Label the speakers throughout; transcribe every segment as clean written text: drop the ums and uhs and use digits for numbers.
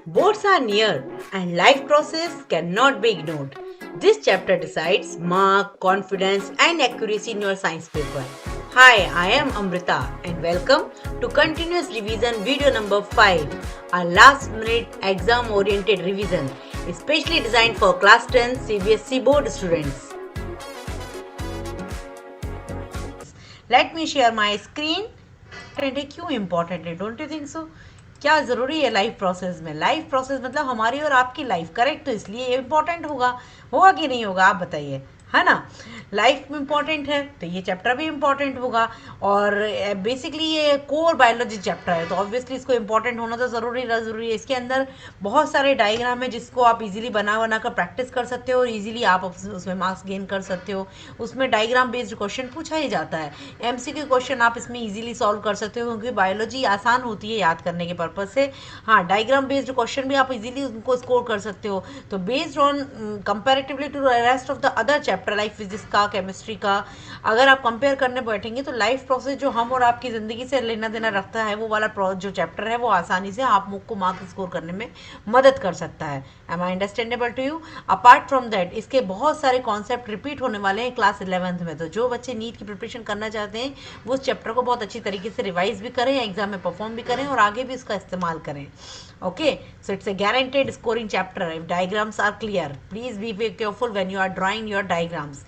Speaker 1: Boards are near and life process cannot be ignored. This chapter decides mark, confidence and accuracy in your science paper. Hi, I am Amrita and welcome to continuous revision video number 5, our last minute exam oriented revision, especially designed for class 10 CBSE board students. Let me share my screen. क्यों important है, don't you think so? क्या ज़रूरी है life process में? Life process मतलब हमारी और आपकी लाइफ, करेक्ट? तो इसलिए ये इम्पोर्टेंट होगा कि नहीं होगा, आप बताइए, है ना? लाइफ में इम्पॉर्टेंट है तो ये चैप्टर भी इम्पॉर्टेंट होगा। और बेसिकली ये कोर बायोलॉजी चैप्टर है तो ऑब्वियसली इसको इम्पॉर्टेंट होना तो ज़रूरी है। इसके अंदर बहुत सारे डायग्राम है जिसको आप इजीली बना कर प्रैक्टिस कर सकते हो और इजीली आप उसमें मार्क्स गेन कर सकते हो। उसमें डायग्राम बेस्ड क्वेश्चन पूछा ही जाता है। एमसीक्यू क्वेश्चन आप इसमें इजीली सॉल्व कर सकते हो क्योंकि बायोलॉजी आसान होती है याद करने के पर्पज से। हाँ, डायग्राम बेस्ड क्वेश्चन भी आप इजीली उनको स्कोर कर सकते हो। तो based on comparatively to rest of the other chapter like physics का, केमिस्ट्री का, अगर आप कंपेयर करने बैठेंगे तो लाइफ प्रोसेस जो हम और आपकी ज़िंदगी से लेना देना रखता है वो वाला जो चैप्टर है वो आसानी से आप को मार्क्स स्कोर करने में मदद कर सकता है। Am I understandable to you? Apart from that इसके बहुत सारे कॉन्सेप्ट रिपीट होने वाले हैं क्लास 11th में। तो जो बच्चे नीट की प्रिपरेशन करना चाहते हैं वो उस चैप्टर को बहुत अच्छी तरीके से रिवाइज भी करें, एग्जाम में परफॉर्म भी करें और आगे भी इसका इस्तेमाल करें। Okay, so it's a guaranteed scoring chapter if diagrams are clear. Please be very careful when you are drawing your diagrams.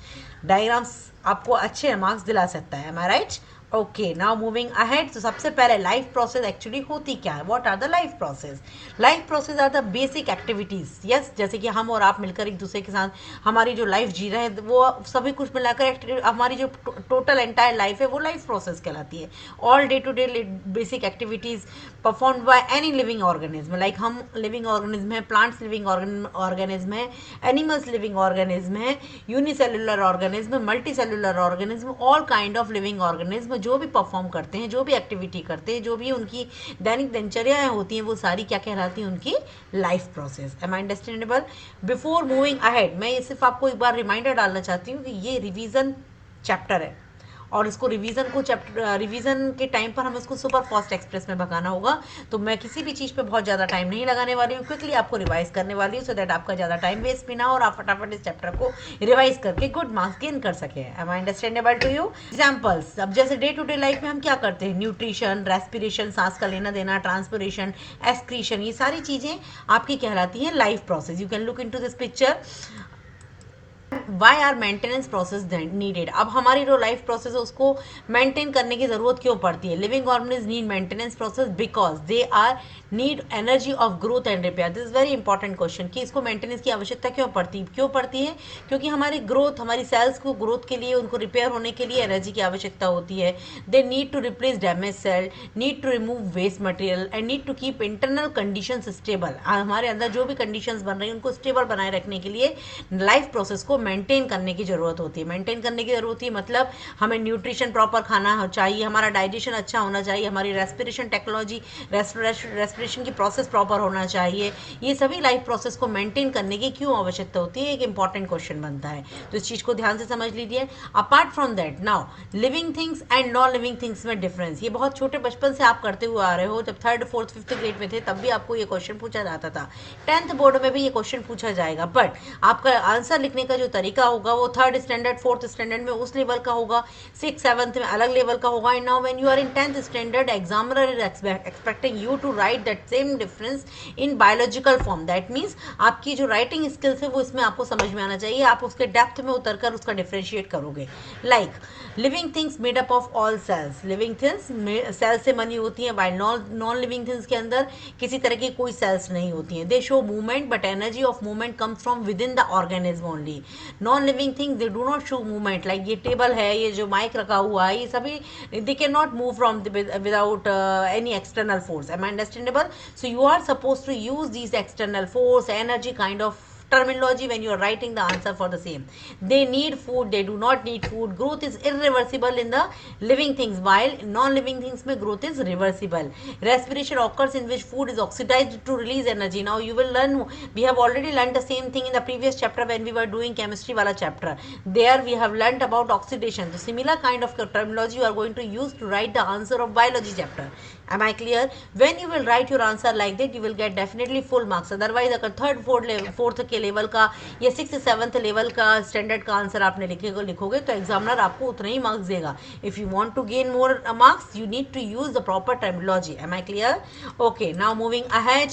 Speaker 1: Diagrams आपको अच्छे मार्क्स दिला सकता है, am I right? Okay, now moving ahead. तो सबसे पहले लाइफ प्रोसेस एक्चुअली होती क्या है? What are the life process? Life process are the basic activities. Yes, जैसे कि हम और आप मिलकर एक दूसरे के साथ हमारी जो लाइफ जी रहे हैं वो सभी कुछ मिलाकर हमारी जो टोटल एंटायर लाइफ है वो लाइफ प्रोसेस कहलाती है। All day to day basic activities performed by any living organism. Like हम लिविंग ऑर्गेनिज्म है, प्लांट्स लिविंग ऑर्गेनिज्म है, एनिमल्स लिविंग ऑर्गेनिज्म है, unicellular organism, multicellular organism, all kind of living organism जो भी perform करते हैं, जो भी एक्टिविटी करते हैं, जो भी उनकी दैनिक दिनचर्याएं होती हैं वो सारी क्या कहलाती हैं? उनकी life process. M I understandable? Before moving ahead मैं ये सिर्फ आपको एक बार रिमाइंडर डालना चाहती हूँ कि ये रिवीजन चैप्टर है और इसको रिवीजन के टाइम पर हमें इसको सुपर फास्ट एक्सप्रेस में भगाना होगा। तो मैं किसी भी चीज़ पे बहुत ज़्यादा टाइम नहीं लगाने वाली हूँ, क्विकली आपको रिवाइज करने वाली हूँ सो दैट आपका ज़्यादा टाइम वेस्ट भी ना हो और आप फटाफट इस चैप्टर को रिवाइज करके गुड मार्क्स गेन कर सके। Am I understandable to you? Examples, अब जैसे डे टू डे लाइफ में हम क्या करते हैं? न्यूट्रिशन, रेस्पिरेशन, सांस का लेना देना, ट्रांसपिरेशन, एक्सक्रीशन, ये सारी चीज़ें आपकी कहलाती हैं life process. You can look into this picture. Why are maintenance process needed? अब हमारी जो लाइफ प्रोसेस है उसको मेंटेन करने की जरूरत क्यों पड़ती है? Living organism need maintenance process because they are need energy of growth and repair. This is very important question कि इसको मेंटेनेंस की आवश्यकता क्यों पड़ती है? क्योंकि हमारी ग्रोथ, हमारी सेल्स को ग्रोथ के लिए, उनको रिपेयर होने के लिए एनर्जी की आवश्यकता होती है। They need to replace damage cell, need to remove waste material and need to keep internal condition stable. हमारे अंदर जो भी कंडीशंस बन रही हैं उनको स्टेबल बनाए रखने के लिए लाइफ प्रोसेस को मेंटेन करने की जरूरत होती है। मेंटेन करने की जरूरत होती है मतलब हमें न्यूट्रिशन प्रॉपर खाना चाहिए, हमारा डाइजेशन अच्छा होना चाहिए, हमारी रेस्पिरेशन टेक्नोलॉजी, रेस्पिरेशन की प्रोसेस प्रॉपर होना चाहिए। ये सभी लाइफ प्रोसेस को मेंटेन करने की क्यों आवश्यकता होती है? एक इंपॉर्टेंट क्वेश्चन बनता है, तो इस चीज को ध्यान से समझ लीजिए। Apart from that, now living things and non living things में डिफरेंस। ये बहुत छोटे बचपन से आप करते हुए आ रहे हो, जब 3rd, 4th, 5th ग्रेड में थे तब भी आपको ये क्वेश्चन पूछा जाता था। 10th बोर्ड में भी ये क्वेश्चन पूछा जाएगा, बट आपका आंसर लिखने का जो तरीका होगा वो 3rd स्टैंडर्ड, 4th स्टैंडर्ड में उस लेवल का होगा, 6th, 7th में अलग लेवल का होगा। And now when you are in 10th standard, examiner is expecting you to write that same difference in biological form. That means आपकी जो राइटिंग स्किल्स है वो इसमें आपको समझ में आना चाहिए, आप उसके डेप्थ में उतरकर उसका डिफरेंशिएट करोगे। Like living things made up of all cells. Living things cell से बनी होती हैं, वाइल नॉन लिविंग थिंग्स के अंदर किसी तरह की कोई सेल्स नहीं होती हैं। दे show movement but energy of movement comes from with in the organism only. Non living things they do not show movement, like ये टेबल है, ये जो माइक रखा हुआ है, ये सभी they can not move from without any external force. Am I understandable? So you are supposed to use these external force, energy kind of terminology when you are writing the answer for the same. They need food, they do not need food. Growth is irreversible in the living things, while non-living things mein growth is reversible. Respiration occurs in which food is oxidized to release energy. Now you will learn, we have already learned the same thing in the previous chapter when we were doing chemistry wala chapter. There we have learned about oxidation. So similar kind of terminology you are going to use to write the answer of biology chapter. Am I clear? When you will write your answer like that, you will get definitely full marks. Otherwise अगर third fourth के level का या six seventh level का standard का answer आपने लिखोगे तो examiner आपको उतना ही मार्क्स देगा. If you want to gain more marks you need to use the proper terminology. Am I clear? Okay, now moving ahead.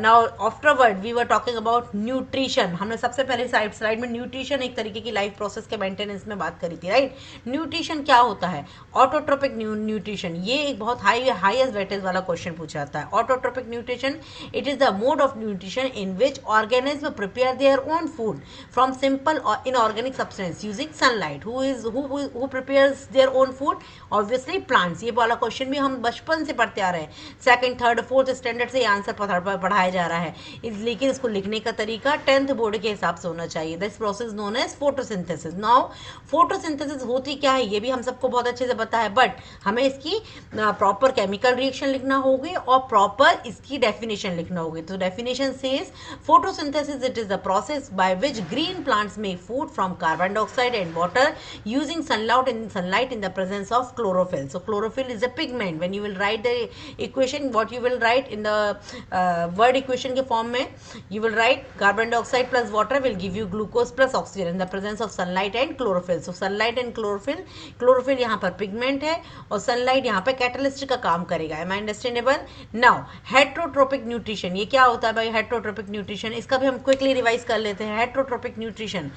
Speaker 1: Now afterward we were talking about nutrition. हमने सबसे पहले स्लाइड में nutrition एक तरीके की life process के maintenance में बात करी थी, राइट? न्यूट्रिशन क्या होता है? ऑटोट्रोपिक न्यूट्रिशन, ये एक बहुत हाईएस्ट वेटेज वाला क्वेश्चन पूछा जाता है. Autotrophic nutrition, it is the mode of nutrition in which organism prepare their own food from simple inorganic substance using sunlight. Who prepares their own food? Obviously plants. ये वाला question भी हम बचपन से पढ़ते आ रहे हैं. सेकंड, थर्ड, फोर्थ स्टैंडर्ड से ये आंसर पढ़ाया जा रहा है. लेकिन इसको लिखने का तरीका 10th बोर्ड के हिसाब से होना चाहिए. This process known as photosynthesis. Now photosynthesis होती क्या है ये भी हम सबको बहुत अच्छे से पता है, बट हमें इसकी प्रॉपर केमिकल रिएक्शन लिखना होगी और प्रॉपर इसकी डेफिनेशन लिखना होगी. तो definition says photosynthesis it is the process by which green plants make food from carbon dioxide and water using sunlight in the presence of chlorophyll. So chlorophyll is a pigment. When you will write the equation, what you will write in the word equation के form में you will write carbon dioxide plus water will give you glucose plus oxygen in the presence of sunlight and chlorophyll. So sunlight and chlorophyll यहाँ पर pigment है और sunlight यहाँ पे catalyst का काम करेगा. Am I understandable? Now heterotropic nutrition, ये क्या होता है भाई heterotropic nutrition? इसका भी हम quickly revise कर लेते हैं. heterotropic nutrition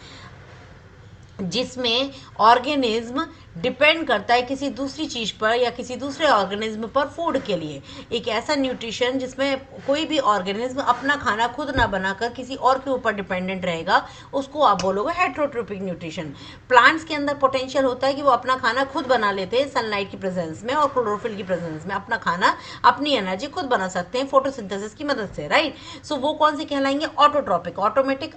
Speaker 1: जिसमें ऑर्गेनिज्म डिपेंड करता है किसी दूसरी चीज पर या किसी दूसरे ऑर्गेनिज्म पर फूड के लिए. एक ऐसा न्यूट्रिशन जिसमें कोई भी ऑर्गेनिज्म अपना खाना खुद ना बनाकर किसी और के ऊपर डिपेंडेंट रहेगा, उसको आप बोलोगे हेट्रोट्रोपिक न्यूट्रिशन. प्लांट्स के अंदर पोटेंशियल होता है कि वो अपना खाना खुद बना लेते हैं सनलाइट की प्रेजेंस में और क्लोरोफिल की प्रेजेंस में. अपना खाना, अपनी एनर्जी खुद बना सकते हैं फोटोसिंथेसिस की मदद से, राइट? सो वो कौन से कहलाएंगे? ऑटोट्रोपिक. ऑटोमेटिक,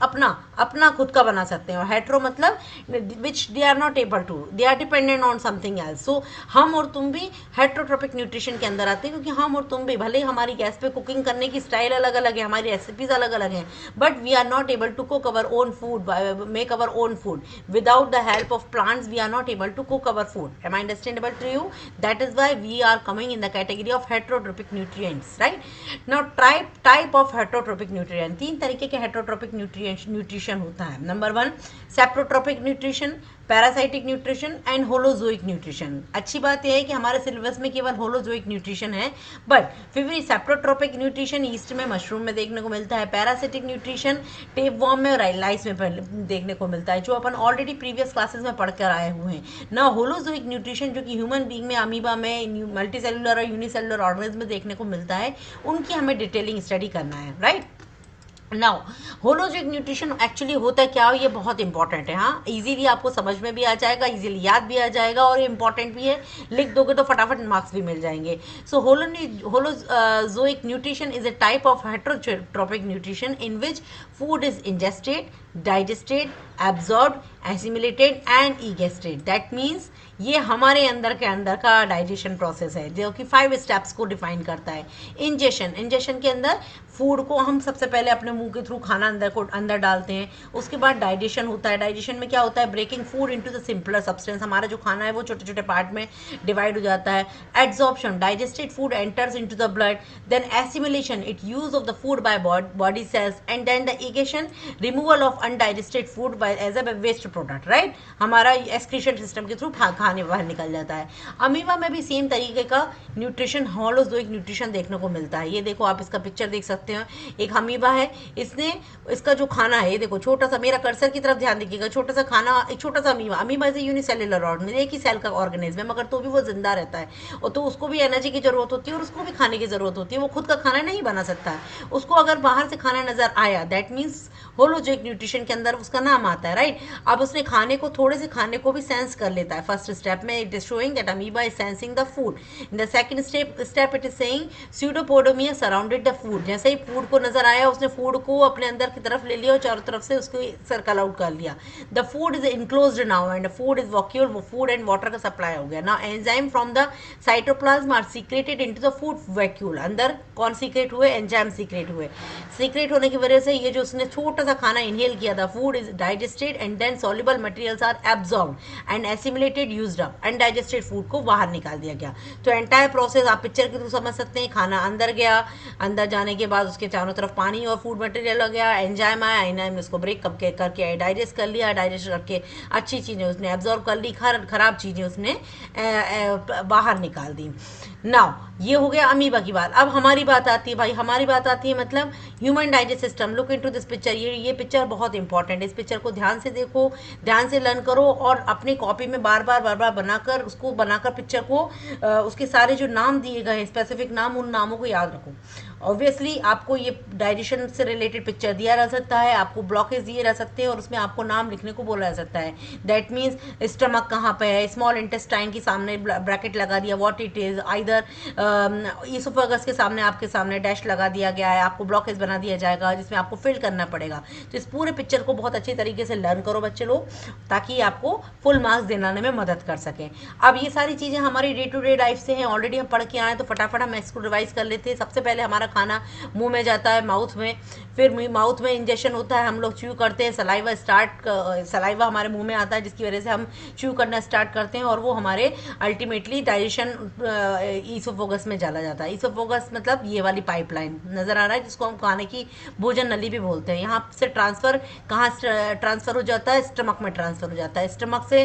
Speaker 1: अपना खुद का बना सकते हैं. और हेट्रो मतलब which they are not able to, they are dependent on something else. So हम और तुम भी हेट्रोट्रोपिक न्यूट्रिशन के अंदर आते हैं, क्योंकि हम और तुम भी भले हमारी गैस पे कुकिंग करने की स्टाइल अलग अलग है, हमारी रेसिपीज अलग अलग हैं, but we are not able to cook our own food, make our own food. Without the help of plants we are not able to cook our food. Am I understandable to you? That is why we are coming in the category of heterotrophic nutrients, right? Now type of heterotrophic nutrient, 3 तरीके के heterotrophic nutrition होता है. Number 1 saprotrophic nutrition, parasitic nutrition and holozoic nutrition. अच्छी बात यह है कि हमारे सिलेबस में केवल होलोजोइक न्यूट्रिशन है, बट फिर भी सेप्रोट्रोपिक न्यूट्रिशन ईस्ट में, मशरूम में देखने को मिलता है. पैरासाइटिक न्यूट्रिशन टेपवर्म में और लाइस में देखने को मिलता है, जो अपन ऑलरेडी प्रीवियस क्लासेस में पढ़कर आए हुए हैं. ना होलोजोइक न्यूट्रिशन जो कि ह्यूमन बीइंग में, अमीबा में, मल्टीसेलुलर और यूनिसेलुलर ऑर्गेनिज्म में देखने को मिलता है, उनकी हमें डिटेलिंग स्टडी करना है, राइट? नाउ होलोजिक न्यूट्रिशन एक्चुअली होता है क्या, ये बहुत इंपॉर्टेंट है. हाँ, इजीली आपको समझ में भी आ जाएगा, इजीली याद भी आ जाएगा और इंपॉर्टेंट भी है. लिख दोगे तो फटाफट मार्क्स भी मिल जाएंगे. So holozoic nutrition is a type of heterotrophic nutrition in which food is ingested, digested, absorbed, assimilated and egested. That means ये हमारे अंदर का डाइजेशन प्रोसेस है, जो कि 5 स्टेप्स को डिफाइन करता है. इंजेशन के अंदर फूड को हम सबसे पहले अपने मुंह के थ्रू खाना अंदर डालते हैं. उसके बाद डाइजेशन होता है. डाइजेशन में क्या होता है? Breaking food into the simpler substance. हमारा जो खाना है वो छोटे छोटे पार्ट में डिवाइड हो जाता है. Absorption, digested food enters into the blood. Then assimilation, it use of the food by body cells. And then the egestion, removal of undigested food by as a waste product, right? हमारा excretion system के through खाने बाहर निकल जाता है. Amoeba में भी same तरीके का न्यूट्रिशन, होलोजोइक न्यूट्रिशन देखने को मिलता है. ये देखो, आप इसका पिक्चर देख सकते हैं. एक अमीबा है, इसका जो खाना है, ये देखो छोटा सा, मेरा कर्सर की तरफ ध्यान दीजिएगा, छोटा सा खाना, एक छोटा सा अमीबा इज यूनिसेलुलर ऑर्गेनिज्म, एक ही सेल का ऑर्गेनिज्म है, मगर तो भी वो जिंदा रहता है. और तो उसको भी एनर्जी की जरूरत होती है और उसको भी खाने की जरूरत होती है. वो खुद का खाना नहीं बना सकता है. उसको अगर बाहर से खाना नजर आया, दैट मीन्स होलोजोइक न्यूट्रिशन के अंदर उसका नाम आता है, राइट? अब उसने थोड़े से खाने को भी सेंस कर लेता है. फर्स्ट step में it is showing that amoeba is sensing the food. In the second step it is saying pseudopodomia surrounded the food. जैसे ही फूड को नजर आया उसने फूड को अपने अंदर की तरफ ले लिया और चारों तरफ से उसको सर्कल आउट कर लिया. The food is enclosed now and the food is vacuole, वो फूड एंड वाटर का सप्लाई हो गया. Now enzyme from the cytoplasm are secreted into the food vacuole. अंदर कौन सीक्रेट हुए? एंजाइम सीक्रेट हुए. सीक्रेट होने की वजह से ये जो उसने छोटा सा खाना इनहेल किया था, food is digested and then soluble materials are absorbed and assimilated used up. Undigested food को बाहर निकाल दिया गया. तो एंटायर प्रोसेस आप पिक्चर के थ्रू समझ सकते हैं. खाना अंदर गया, अंदर जाने के बाद उसके चारों तरफ पानी और फूड मटेरियल हो गया, एंजाइम आया, एंजाइम उसको ब्रेक करके डाइजेस्ट कर लिया, डाइजेस्ट करके अच्छी चीज़ें उसने एब्जॉर्ब कर ली, खराब चीज़ें उसने बाहर निकाल दी. नाउ ये हो गया अमीबा की बात. अब हमारी बात आती है भाई, हमारी बात आती है मतलब human digest system. Look into this picture. ये पिक्चर बहुत इंपॉर्टेंट है. इस पिक्चर को ध्यान से देखो, ध्यान से लर्न करो और अपनी कॉपी में बार बार बनाकर पिक्चर को उसके सारे जो नाम दिए गए हैं, स्पेसिफिक नाम, उन नामों को याद रखो. ऑब्वियसली आपको ये डाइजेशन से रिलेटेड पिक्चर दिया जा सकता है, आपको ब्लॉकेज दिए जा सकते हैं और उसमें आपको नाम लिखने को बोला जा सकता है. दैट मीन्स स्टमक कहाँ पे है, स्मॉल इंटेस्टाइन के सामने ब्रैकेट लगा दिया, what it is, either oesophagus के सामने आपके सामने डैश लगा दिया गया है, आपको ब्लॉकेज बना दिया जाएगा जिसमें आपको फिल करना पड़ेगा. तो इस पूरे पिक्चर को बहुत अच्छी तरीके से लर्न करो बच्चे लोग, ताकि आपको फुल मार्क्स दिलाने में मदद कर सकें. अब ये सारी चीज़ें हमारी डे टू डे लाइफ से हैं, ऑलरेडी हम पढ़ के आए, तो फटाफट हम इसको रिवाइज कर लेते हैं. सबसे पहले हमारा खाना मुंह में जाता है, माउथ में, फिर माउथ में इंजेक्शन होता है, हम लोग च्यू करते हैं, सलाइवा हमारे मुंह में आता है जिसकी वजह से हम च्यू करना स्टार्ट करते हैं और वो हमारे अल्टीमेटली डाइजेशन ईसोफेगस में चला जाता है. ईसोफेगस मतलब ये वाली पाइपलाइन नजर आ रहा है जिसको हम खाने की भोजन नली भी बोलते हैं. यहाँ से ट्रांसफर कहाँ ट्रांसफर हो जाता है? स्टमक में ट्रांसफर हो जाता है. स्टमक से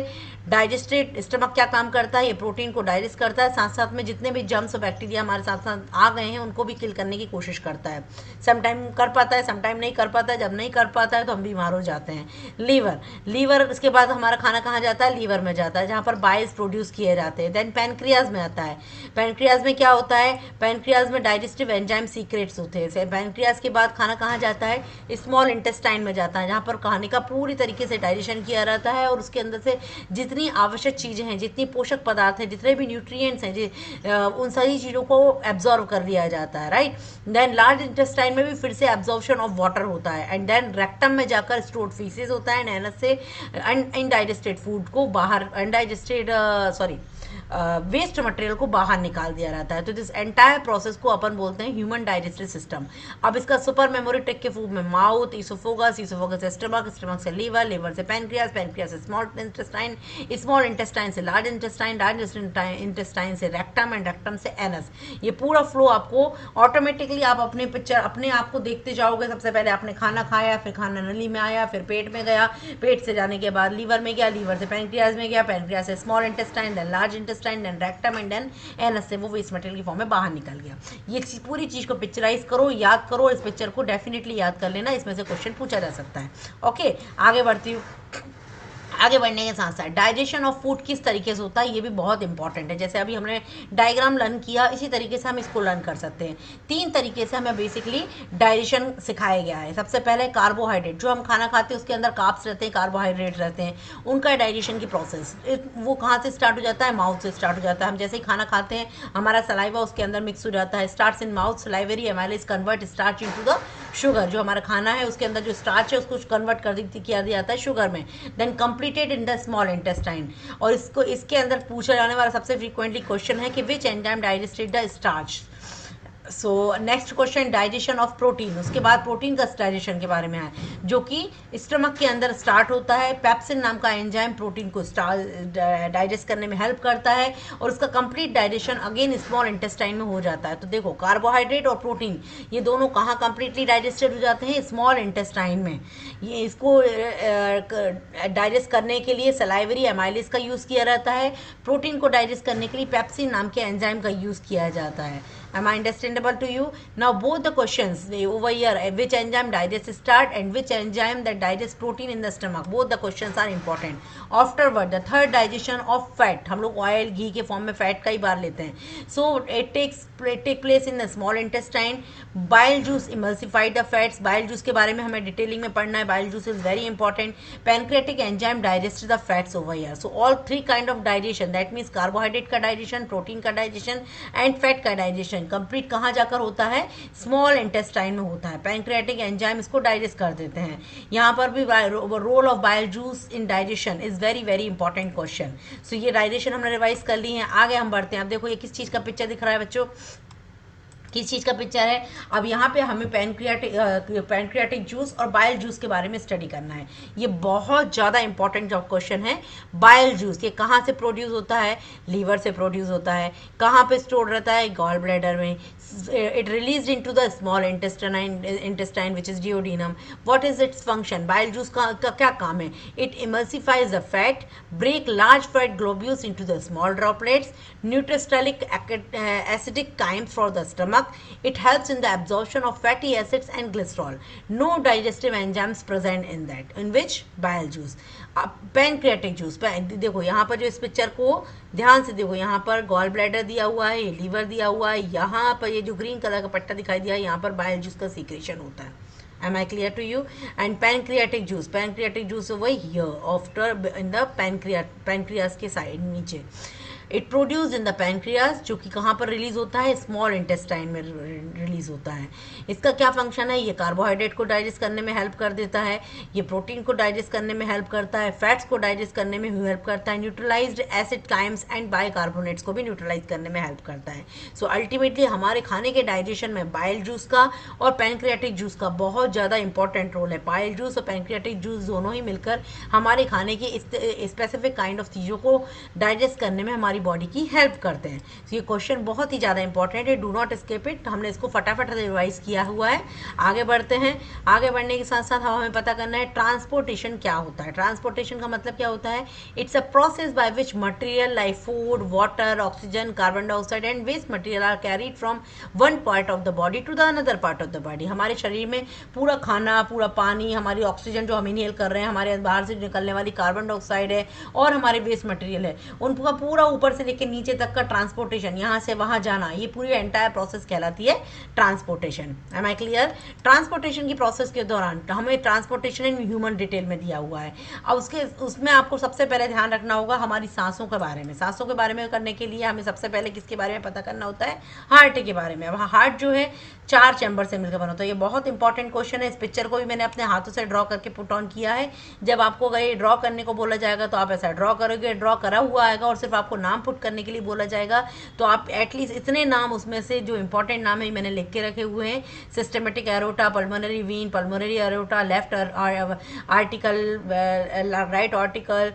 Speaker 1: डाइजेस्टेड, स्टमक क्या काम करता है? ये प्रोटीन को डाइजेस्ट करता है, साथ साथ में जितने भी जर्म्स और बैक्टीरिया हमारे साथ साथ आ गए हैं उनको भी किल करने की कोशिश करता है. समटाइम कर पाता है, समटाइम नहीं कर पाता है. जब नहीं कर पाता है तो हम बीमार हो जाते हैं. लीवर इसके बाद हमारा खाना कहाँ जाता है? लीवर में जाता है, जहाँ पर बाइल्स प्रोड्यूस किए जाते हैं. देन पैनक्रियाज में आता है. पैनक्रियाज में क्या होता है? पैनक्रियाज में डाइजेस्टिव एंजाइम सीक्रेट्स होते हैं. पैनक्रियाज के बाद खाना कहाँ जाता है? स्मॉल इंटेस्टाइन में जाता है, जहाँ पर खाने का पूरी तरीके से डाइजेशन किया रहता है और उसके अंदर से जितनी आवश्यक चीज़ें हैं, जितनी पोषक पदार्थ हैं, जितने भी न्यूट्रिएंट्स हैं, उन सभी चीज़ों को एब्जॉर्व कर लिया जाता है. राइट. देन लार्ज इंटेस्टाइन में भी फिर से एब्जॉर्प्शन ऑफ वाटर होता है एंड देन रेक्टम में जाकर स्टोर्ड फीसेस होता है एंड एनस से अनडाइजेस्टेड फूड को बाहर, वेस्ट मटेरियल को बाहर निकाल दिया जाता है. तो दिस एंटायर प्रोसेस को अपन बोलते हैं ह्यूमन डाइजेस्टिव सिस्टम. अब इसका सुपर मेमोरी टेक के फूड में माउथ, ईसोफेगस से स्टमक, स्टमक से लीवर से पैनक्रियाज, पैनक्रियाज से स्मॉल इंटेस्टाइन से लार्ज इंटेस्टाइन से रेक्टम एंड रेक्टम से एनस. ये पूरा फ्लो आपको ऑटोमेटिकली आप अपने आप को देखते जाओगे. सबसे पहले आपने खाना खाया, फिर खाना नली में आया, फिर पेट में गया, पेट से जाने के बाद लीवर में गया, लीवर से पैनक्रियाज में गया, पैनक्रियाज से small intestine, then large intestine, then rectum and then anus से वो वेस्ट मटेरियल की फॉर्म में बाहर निकल गया. ये पूरी चीज को पिक्चराइज करो, याद करो. इस पिक्चर को डेफिनेटली याद कर लेना, इसमें से क्वेश्चन पूछा जा सकता है. ओके, आगे बढ़ती हूँ. आगे बढ़ने के साथ साथ डाइजेशन ऑफ फूड किस तरीके से होता है ये भी बहुत इंपॉर्टेंट है. जैसे अभी हमने डायग्राम लर्न किया, इसी तरीके से हम इसको लर्न कर सकते हैं. 3 तरीके से हमें बेसिकली डाइजेशन सिखाया गया है. सबसे पहले कार्बोहाइड्रेट, जो हम खाना खाते हैं उसके अंदर कार्ब्स रहते हैं, कार्बोहाइड्रेट रहते हैं, उनका डाइजेशन की प्रोसेस वो कहाँ से स्टार्ट हो जाता है? माउथ से स्टार्ट हो जाता है. हम जैसे ही खाना खाते हैं हमारा सलाइवा उसके अंदर मिक्स हो जाता है. Starts in mouth, salivary amylase convert starch into the sugar. जो हमारा खाना है उसके अंदर जो स्टार्च है उसको कन्वर्ट किया जाता है शुगर में. Then completed in the small intestine. और इसके अंदर पूछा जाने वाला सबसे फ्रीक्वेंटली क्वेश्चन है कि which enzyme digested the starch. So next question digestion of protein. उसके बाद प्रोटीन का डाइजेशन के बारे में है, जो कि स्टमक के अंदर स्टार्ट होता है. पेप्सिन नाम का एंजाइम प्रोटीन को डाइजेस्ट करने में हेल्प करता है और उसका complete digestion again small intestine में हो जाता है. तो देखो, कार्बोहाइड्रेट और प्रोटीन ये दोनों कहाँ कंप्लीटली डाइजेस्टेड हो जाते हैं? स्मॉल इंटेस्टाइन में. ये इसको डाइजेस्ट करने के लिए सलाइवरी एमाइलेज का यूज़ किया जाता है. प्रोटीन को डाइजेस्ट करने के लिए पेप्सिन नाम के एंजाइम का यूज़ किया जाता है. Am I understand understandable to you? Now both the questions over here, which enzyme digests starch and which enzyme that digests protein in the stomach, both the questions are important. Afterward, the third digestion of fat, हम लोग oil घी के form में fat कई बार लेते हैं. So it take place in the small intestine. Bile juice emulsify the fats. Bile juice के बारे में हमें डिटेलिंग में पढ़ना है. Bile juice is very important. Pancreatic enzyme digests the fats over here. So all three kind of digestion, that means carbohydrate का digestion, protein का digestion and fat का डाइजेशन कंप्लीट कहाँ जाकर होता है? स्मॉल इंटेस्टाइन में होता है. पैंक्रियाटिक एंजाइम इसको डाइजेस्ट कर देते हैं. यहाँ पर भी role of bile juice in digestion is very very important question. So ये डाइजेशन हमने रिवाइज कर ली है. आगे हम बढ़ते हैं. अब देखो ये किस चीज़ का पिक्चर दिख रहा है बच्चों, किस चीज़ का पिक्चर है? अब यहाँ पे हमें पैनक्रियाटिक जूस और बाइल जूस के बारे में स्टडी करना है. ये बहुत ज़्यादा इंपॉर्टेंट जो क्वेश्चन है. बाइल जूस ये कहाँ से प्रोड्यूस होता है? लीवर से प्रोड्यूस होता है. कहाँ पे स्टोर रहता है? गॉल ब्लैडर में. It released into the small intestine which is duodenum. What is its function? Bile juice का क्या काम है? It emulsifies the fat, break large fat globules into the small droplets, nutricilic acidic chymes for the stomach. It helps in the absorption of fatty acids and glycerol. No digestive enzymes present in that. In which? Bile juice. Pancreatic juice. देखो यहाँ पर जो इस picture को ध्यान से देखो, यहाँ पर गॉल ब्लैडर दिया हुआ है, लीवर दिया हुआ है, यहाँ पर ये जो ग्रीन कलर का पट्टा दिखाई दिया है, यहाँ पर बाइल जूस का सीक्रेशन होता है. Am I clear to you? And pancreatic juice over here after in the pancreas के साइड नीचे. It produce in the pancreas, जो कि कहाँ पर रिलीज होता है? स्मॉल इंटेस्टाइन में रिलीज होता है. इसका क्या फंक्शन है? ये कार्बोहाइड्रेट को डाइजेस्ट करने में हेल्प कर देता है, ये प्रोटीन को डाइजेस्ट करने में हेल्प करता है, फैट्स को डाइजेस्ट करने में हेल्प करता है, न्यूट्रलाइज्ड एसिड काइम्स एंड बाइकार्बोनेट्स को भी न्यूट्रलाइज करने में हेल्प करता है. सो अल्टीमेटली हमारे खाने के डाइजेशन में बाइल जूस का और पैनक्रियाटिक जूस का बहुत ज़्यादा इंपॉर्टेंट रोल है. बाइल जूस और पैनक्रियाटिक जूस दोनों ही मिलकर हमारे खाने की स्पेसिफिक काइंड ऑफ चीज़ों को डाइजेस्ट करने में हमारी बॉडी की हेल्प करते हैं. तो ये क्वेश्चन बहुत ही ज़्यादा इंपॉर्टेंट है. Do not skip it. हमने इसको फटाफट रिवाइज किया हुआ है. आगे बढ़ते हैं. आगे बढ़ने के साथ साथ हमें पता करना है ट्रांसपोर्टेशन क्या होता है. ट्रांसपोर्टेशन का मतलब क्या होता है? It's a process by which material like food, water, oxygen, carbon dioxide and waste material are carried from one part of the body to the another part of the body. हमारे शरीर में पूरा खाना, पूरा पानी, हमारी ऑक्सीजन जो हम इनहेल कर रहे हैं, हमारे बाहर से निकलने वाली कार्बन डाइऑक्साइड है और हमारे वेस्ट मटेरियल है, उनका पूरा ऊपर से लेकर नीचे तक का ट्रांसपोर्टेशन, यहाँ से वहाँ जाना, ये पूरी एंटायर प्रोसेस कहलाती है transportation. Am I clear? Transportation की प्रोसेस के दौरान हमें ट्रांसपोर्टेशन इन ह्यूमन डिटेल में दिया हुआ है. अब उसमें आपको सबसे पहले ध्यान रखना होगा हमारी सांसों के बारे में. सांसों के बारे में करने के लिए हमें सबसे पहले किसके बारे में पता करना होता है? हार्ट के बारे में. अब हार्ट जो है 4 चैम्बर से मिलकर बना होता है. ये बहुत इंपॉर्टेंट क्वेश्चन है. इस पिक्चर को भी मैंने अपने हाथों से ड्रॉ करके पुट ऑन किया है. जब आपको अगर ये ड्रॉ करने को बोला जाएगा तो आप ऐसा ड्रॉ करोगे, ड्रॉ करा हुआ आएगा और सिर्फ आपको नाम पुट करने के लिए बोला जाएगा तो आप एटलीस्ट इतने नाम उसमें से जो इंपॉर्टेंट नाम है मैंने लिख के रखे हुए हैं. Systematic aorta, pulmonary Wien, pulmonary aorta, left article, right article,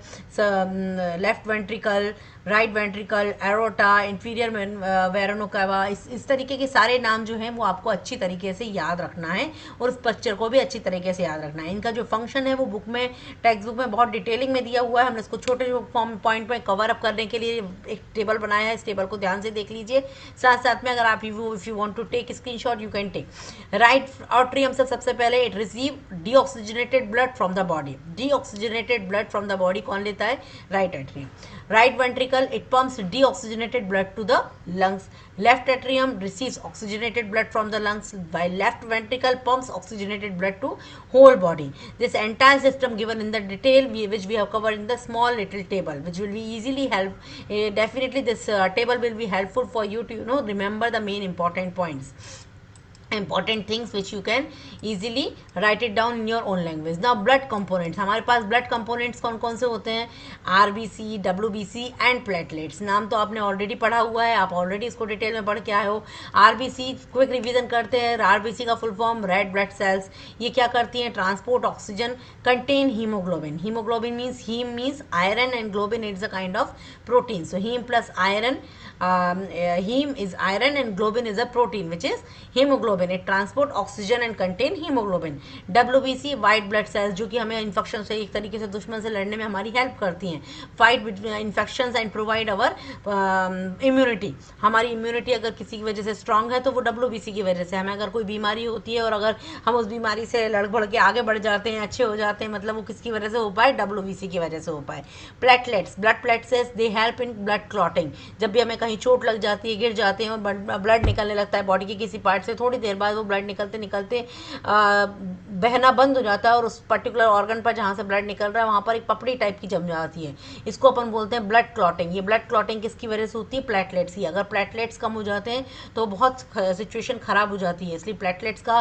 Speaker 1: left ventricle, right ventricle, aorta, inferior Verona कावा. इस तरीके के सारे नाम जो हैं वो आपको अच्छी तरीके से याद रखना है और उस पिक्चर को भी अच्छी तरीके से याद रखना है. इनका जो फंक्शन है वो बुक में, टेक्स्ट बुक में बहुत डिटेलिंग में दिया हुआ है. हमने इसको छोटे फॉर्म पॉइंट में कवर अप करने के लिए एक टेबल बनाया है. इस टेबल को ध्यान से देख लीजिए. साथ साथ में अगर आप if you want to take screenshot you can take. Right atrium से सबसे पहले it receive deoxygenated blood from the body. Deoxygenated blood from the body कौन लेता है? Right atrium. Right ventricle, it pumps deoxygenated blood to the lungs. Left atrium receives oxygenated blood from the lungs, while left ventricle pumps oxygenated blood to whole body. This entire system given in the detail which we have covered in the small little table, which will be easily help. Definitely this table will be helpful for you to remember the main important points. important things which you can easily write it down in your own language. Now blood components, हमारे पास blood components कौन कौन से होते हैं? RBC, WBC and platelets. नाम तो आपने already पढ़ा हुआ है, आप ऑलरेडी इसको डिटेल में पढ़ के आए हो. RBC क्विक रिवीजन करते हैं. RBC का full form red blood cells. ये क्या करती हैं? Transport oxygen, contain haemoglobin. Haemoglobin means haem means iron and globin it's a kind of protein. So haem plus iron, heme is iron and globin is a protein which is hemoglobin. Haemoglobin, it transport oxygen and contain haemoglobin. WBC white blood cells, जो कि हमें infection से एक तरीके से दुश्मन से लड़ने में हमारी हेल्प करती हैं, fight with infections and provide our immunity. हमारी इम्यूनिटी अगर किसी की वजह से स्ट्रांग है तो वो WBC की वजह से, हमें अगर कोई बीमारी होती है और अगर हम उस बीमारी से लड़ बढ़ के आगे बढ़ जाते हैं, अच्छे हो जाते हैं, मतलब वो किसकी वजह से हो पाए, WBC की वजह से हो पाए। Platelets, blood platelets, they help in blood clotting. जब भी हमें कहीं चोट लग जाती है, गिर जाते हैं और ब्लड निकलने लगता है बॉडी के किसी पार्ट से, थोड़ी देर बाद वो ब्लड निकलते निकलते बहना बंद हो जाता है और उस पर्टिकुलर ऑर्गन पर जहाँ से ब्लड निकल रहा है वहाँ पर एक पपड़ी टाइप की जम जाती है। इसको अपन बोलते हैं ब्लड क्लॉटिंग। ये ब्लड क्लॉटिंग किसकी वजह से होती है, प्लेटलेट्स की। अगर प्लेटलेट्स कम हो जाते हैं तो बहुत सिचुएशन खराब हो जाती है, इसलिए प्लेटलेट्स का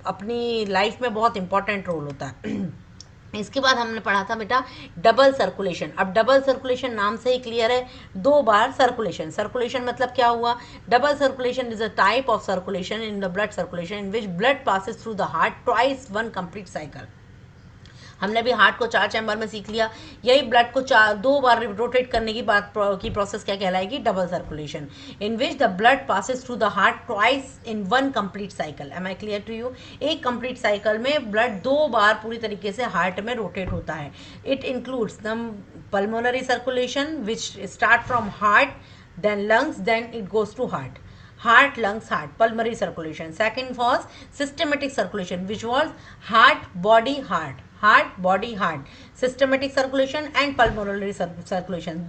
Speaker 1: अपनी लाइफ में बहुत इंपॉर्टेंट रोल होता है। इसके बाद हमने पढ़ा था बेटा डबल सर्कुलेशन। अब डबल सर्कुलेशन नाम से ही क्लियर है, 2 बार सर्कुलेशन। सर्कुलेशन मतलब क्या हुआ, double circulation is a type of circulation in the blood circulation in which blood passes through the heart twice one complete cycle. हमने भी हार्ट को 4 चैम्बर में सीख लिया, यही ब्लड को 2 बार रोटेट करने की बात की प्रोसेस क्या कहलाएगी, double circulation, in which the blood passes through the heart twice in one complete cycle. Am I clear to you? एक कंप्लीट साइकिल में ब्लड 2 बार पूरी तरीके से हार्ट में रोटेट होता है। It includes the pulmonary circulation which start from heart, then lungs, then it goes to heart, lungs, heart, pulmonary circulation. Second was systematic circulation, which was heart, body, heart, systematic circulation and pulmonary circulation.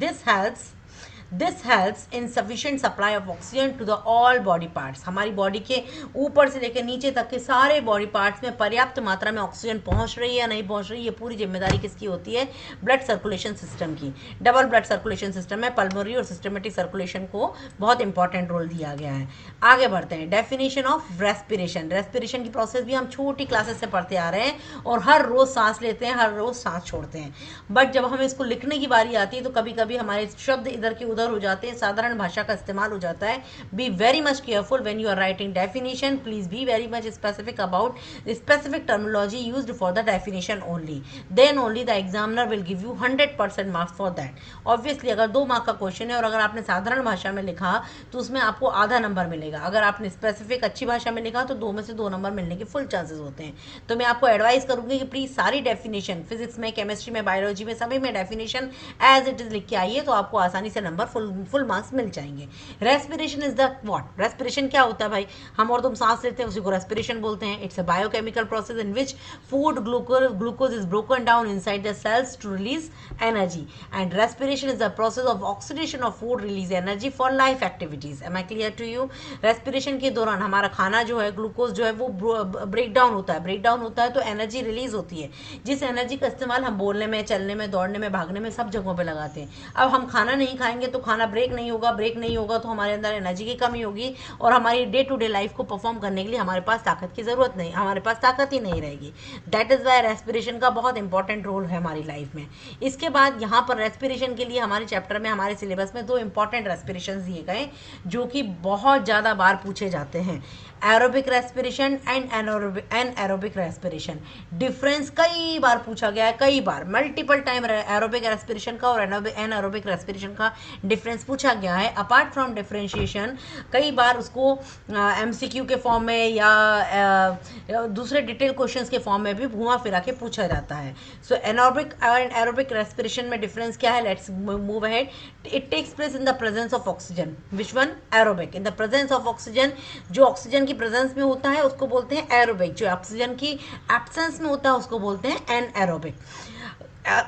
Speaker 1: This helps in sufficient supply of oxygen to the all body parts. हमारी body के ऊपर से लेकर नीचे तक के सारे body parts में पर्याप्त मात्रा में ऑक्सीजन पहुंच रही है या नहीं पहुंच रही है, ये पूरी जिम्मेदारी किसकी होती है, ब्लड सर्कुलेशन सिस्टम की। डबल ब्लड सर्कुलेशन सिस्टम में पल्मोनरी और सिस्टमेटिक सर्कुलेशन को बहुत इंपॉर्टेंट रोल दिया गया है। आगे बढ़ते हैं, डेफिनेशन ऑफ रेस्पिरेशन। रेस्पिरेशन की प्रोसेस भी हम छोटी क्लासेस से पढ़ते आ रहे हैं और हर रोज सांस लेते हैं, हर रोज सांस छोड़ते हैं, बट जब हमें इसको लिखने की बारी आती है तो कभी कभी हमारे शब्द इधर के उधर हो जाते हैं, साधारण भाषा का इस्तेमाल हो जाता है। Be very much careful when you are writing definition, please be very much specific about specific terminology used for the definition only, then only the examiner will give you 100% marks for that. Obviously अगर 2 mark का question है और अगर आपने साधारण भाषा में लिखा तो उसमें आपको आधा नंबर मिलेगा, अगर आपने स्पेसिफिक अच्छी भाषा में लिखा तो 2 में से 2 नंबर मिलने के फुल चांसेस होते हैं। तो मैं आपको एडवाइस करूंगी कि प्लीज सारी डेफिनेशन, फिजिक्स में, केमिस्ट्री में, बायोलॉजी में, सभी में डेफिनेशन एज इट इज लिख के आइए तो आपको आसानी से नंबर फुल मार्क्स मिल जाएंगे। Respiration is the what, respiration क्या होता है भाई, हम और तुम सांस लेते हैं उसी को रेस्पिरेशन बोलते हैं। It's a biochemical process in which food glucose is broken down inside the cells to release energy, and respiration is the process of oxidation of food release energy for life activities. Am I clear to you? Respiration के दौरान हमारा खाना जो है, glucose जो है वो break down होता है तो एनर्जी रिलीज होती है, जिस एनर्जी का इस्तेमाल हम बोलने में, चलने में, दौड़ने में, भागने में, सब जगहों पे लगाते हैं। अब हम खाना नहीं खाएंगे तो खाना ब्रेक नहीं होगा तो हमारे अंदर एनर्जी की कमी होगी और हमारी डे टू डे लाइफ को परफॉर्म करने के लिए हमारे पास ताकत की जरूरत नहीं, हमारे पास ताकत ही नहीं रहेगी। दैट इज वाई रेस्पिरेशन का बहुत इंपॉर्टेंट रोल है हमारी लाइफ में। इसके बाद यहाँ पर रेस्पिरेशन के लिए हमारे चैप्टर में, हमारे सिलेबस में 2 इंपॉर्टेंट रेस्पिरेशन दिए गए जो कि बहुत ज़्यादा बार पूछे जाते हैं, aerobic respiration and anaerobic respiration. Difference कई बार पूछा गया है, कई बार, मल्टीपल टाइम एरोबिक रेस्पिरेशन का और एनारोबिक रेस्पिरेशन का डिफरेंस पूछा गया है। अपार्ट फ्रॉम डिफरेंशिएशन कई बार उसको MCQ के फॉर्म में या दूसरे डिटेल क्वेश्चंस के फॉर्म में भी घुमा फिरा के पूछा जाता है। So anaerobic and aerobic respiration में डिफरेंस क्या है, let's move ahead. It takes place in the presence of oxygen. Which one? Aerobic. In the presence of oxygen, जो ऑक्सीजन की प्रेजेंस में होता है उसको बोलते हैं एरोबिक, जो ऑक्सीजन की एब्सेंस में होता है उसको बोलते हैं एनएरोबिक।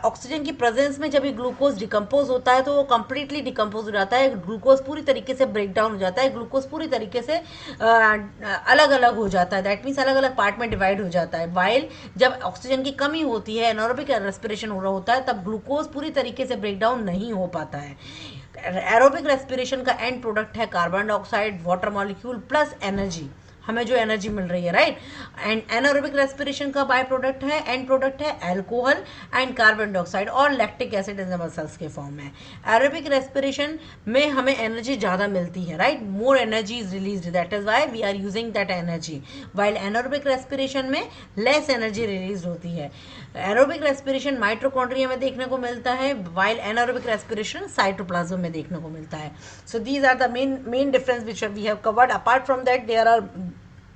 Speaker 1: ऑक्सीजन की प्रेजेंस में जब ये ग्लूकोज डिकम्पोज होता है तो वो कंप्लीटली डिकम्पोज हो जाता है, ग्लूकोज पूरी तरीके से ब्रेक डाउन हो जाता है, ग्लूकोज पूरी तरीके से अलग अलग हो जाता है, दैट मीन्स अलग अलग पार्ट में डिवाइड हो जाता है। वाइल जब ऑक्सीजन की कमी होती है, एनारोबिक रेस्पिरेशन हो रहा होता है, तब ग्लूकोज पूरी तरीके से ब्रेक डाउन नहीं हो पाता है। एरोबिक रेस्पिरेशन का एंड प्रोडक्ट है carbon dioxide, water molecule plus energy, हमें जो एनर्जी मिल रही है, राइट। एंड एनारोबिक रेस्पिरेशन का बाय प्रोडक्ट है, एंड प्रोडक्ट है अल्कोहल एंड कार्बन डाइऑक्साइड और lactic acid in the muscles के फॉर्म में। एरोबिक रेस्पिरेशन में हमें एनर्जी ज़्यादा मिलती है, right, more energy is released, that is why we are using that energy, while anaerobic respiration में लेस एनर्जी रिलीज होती है। एरोबिक रेस्पिरेशन माइटोकॉन्ड्रिया में देखने को मिलता है, वाइल एनारोबिक रेस्पिरेशन साइटोप्लाज्म में देखने को मिलता है। So these are the main difference which we have covered. Apart from that there are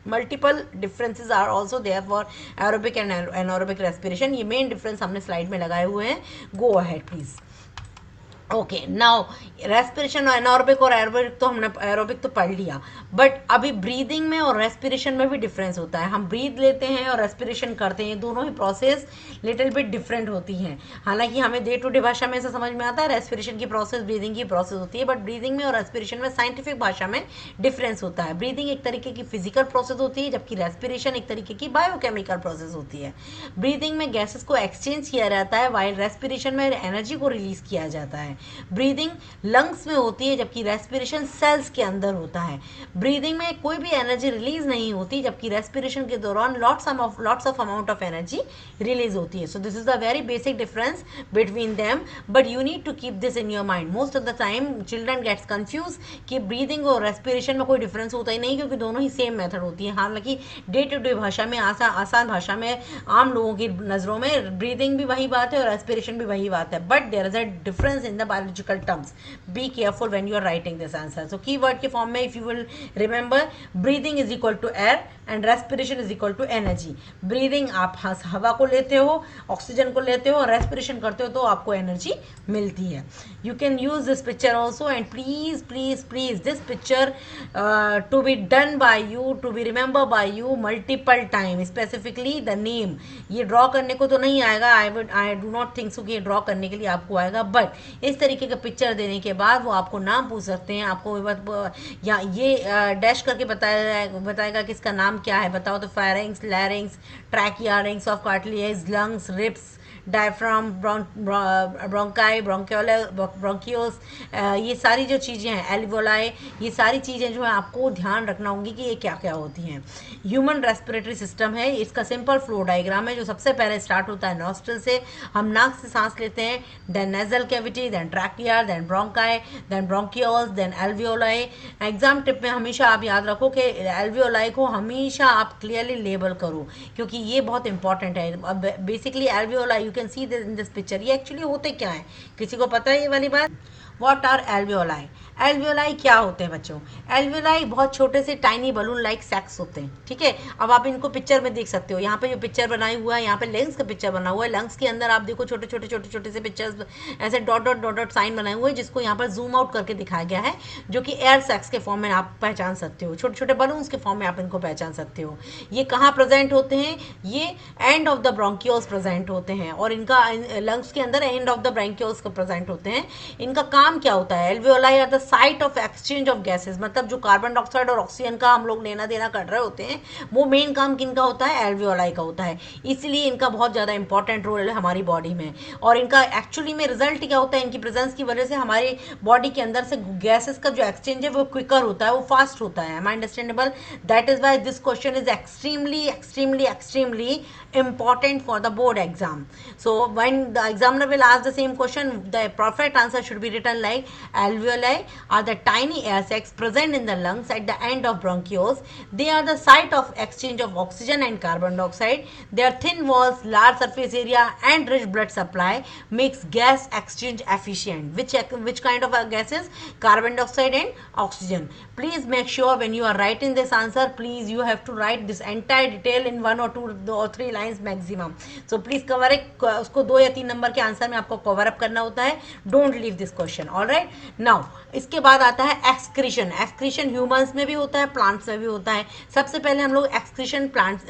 Speaker 1: multiple differences are also there for aerobic and anaerobic respiration. ये मेन डिफरेंस हमने slide में लगाए हुए हैं। Go ahead please. Okay, now respiration और anaerobic और aerobic तो पढ़ लिया, बट अभी ब्रीदिंग में और रेस्पिरेशन में भी डिफरेंस होता है। हम ब्रीद लेते हैं और रेस्पिरेशन करते हैं, दोनों ही प्रोसेस लिटिल बिट डिफरेंट होती हैं। हालांकि हमें डे टू डे भाषा में ऐसा समझ में आता है रेस्पिरेशन की प्रोसेस ब्रीदिंग की प्रोसेस होती है, बट ब्रीदिंग में और रेस्पिरेशन में साइंटिफिक भाषा में डिफरेंस होता है। ब्रीदिंग एक तरीके की फिजिकल प्रोसेस होती है, जबकि रेस्पिरेशन एक तरीके की बायोकेमिकल प्रोसेस होती है। ब्रीदिंग में गैसेस को एक्सचेंज किया जाता है, वाइल रेस्पिरेशन में एनर्जी को रिलीज किया जाता है। ब्रीदिंग लंग्स में होती है, जबकि रेस्पिरेशन सेल्स के अंदर होता है। ब्रीदिंग में कोई भी एनर्जी रिलीज नहीं होती, जबकि रेस्पिरेशन के दौरान lots of amount of energy release होती है। So this is the very basic difference between them, but you need to keep this in your mind. Most of the time children gets confuse कि breathing और respiration में कोई difference होता ही नहीं, क्योंकि दोनों ही सेम मेथड होती है। हालांकि डे टू डे भाषा में आसान भाषा में आम लोगों की नजरों में ब्रीदिंग भी वही बात है और रेस्पिरेशन भी वही बात है, but there is a difference in the biological terms. Be careful when you are writing this answer. So keyword के फॉर्म में if you will remember, breathing is equal to air and respiration is equal to energy. breathing आप हवा को लेते हो, oxygen को लेते हो, और respiration करते हो तो आपको एनर्जी मिलती है। You can use this picture also, and please this picture to be done by you, to be remembered by you multiple time, specifically the name. ये ड्रॉ करने को तो नहीं आएगा, I do not think so कि ये draw करने के लिए आपको आएगा, बट इस तरीके का पिक्चर देने के बाद वो आपको नाम पूछ सकते हैं, आपको या ये डैश करके बताएगा कि इसका नाम क्या है, बताओ तो pharynx, larynx, trachea, rings of cartilage, lungs, ribs, diaphragm, bronchi, bronchioles, ये सारी जो चीज़ें हैं, एल्वियोलाई, ये सारी चीज़ें जो है आपको ध्यान रखना होंगी कि ये क्या क्या होती हैं। ह्यूमन रेस्पिरेटरी सिस्टम है, इसका सिंपल फ्लो डायग्राम है, जो सबसे पहले स्टार्ट होता है नॉस्ट्रल से, हम नाक से सांस लेते हैं, then nasal cavity, then trachea, then bronchi, then bronchioles, then alveoli. Exam tip में हमेशा आप याद रखो कि एल्वियोलाई को हमेशा आप क्लियरली लेबल करो, क्योंकि ये बहुत इंपॉर्टेंट है। अब basically alveoli you can see this in this picture, ये एक्चुअली होते क्या है, किसी को पता है ये वाली बात? What are alveoli? एल्वियोलाई क्या होते हैं बच्चों? एल्वियोलाई बहुत छोटे से टाइनी बलून लाइक सैक्स होते हैं, ठीक है। अब आप इनको पिक्चर में देख सकते हो, यहाँ पे जो पिक्चर बनाई हुआ है, यहाँ पे लंग्स का पिक्चर बना हुआ है। लंग्स के अंदर आप देखो छोटे छोटे से पिक्चर्स, ऐसे डॉट साइन बनाए हुए हैं, जिसको यहाँ पर जूम आउट करके दिखाया गया है, जो कि एयर सैक्स के फॉर्म में आप पहचान सकते हो, छोटे छोटे बलून्स के फॉर्म में आप इनको पहचान सकते हो। ये कहाँ प्रेजेंट होते हैं? ये end of the bronchioles present होते हैं, और इनका लंग्स के अंदर एंड ऑफ द ब्रोंकियोल्स को प्रेजेंट होते हैं। इनका काम क्या होता है? Alveoli are the site of exchange of gases, मतलब जो कार्बन डाइऑक्साइड और ऑक्सीजन का हम लोग लेना देना कर रहे होते हैं, वो मेन काम किनका होता है? एल्वियोलाई का होता है। इसलिए इनका बहुत ज़्यादा इंपॉर्टेंट रोल है हमारी बॉडी में, और इनका एक्चुअली में रिजल्ट क्या होता है? इनकी प्रेजेंस की वजह से हमारी बॉडी के अंदर से गैसेस का जो एक्सचेंज है वो क्विकर होता है, वो फास्ट होता है। Am I understandable? That is why this question is extremely important for the board exam. So when the examiner will ask the same question, the perfect answer should be written like alveoli are the tiny air sacs present in the lungs at the end of bronchioles. They are the site of exchange of oxygen and carbon dioxide. Their thin walls, large surface area and rich blood supply makes gas exchange efficient. Which kind of gases? Carbon dioxide and oxygen. Please make sure when you are writing this answer, please you have to write this entire detail in 1 or 2 or 3 lines maximum. So please cover it, उसको 2 या 3 number के answer में आपको cover up करना होता है। Don't leave this question. Alright, now इसके बाद आता है एक्सक्रीशन। एक्सक्रीशन ह्यूमंस में भी होता है, प्लांट्स में भी होता है। सबसे पहले हम लोग एक्सक्रीशन प्लांट्स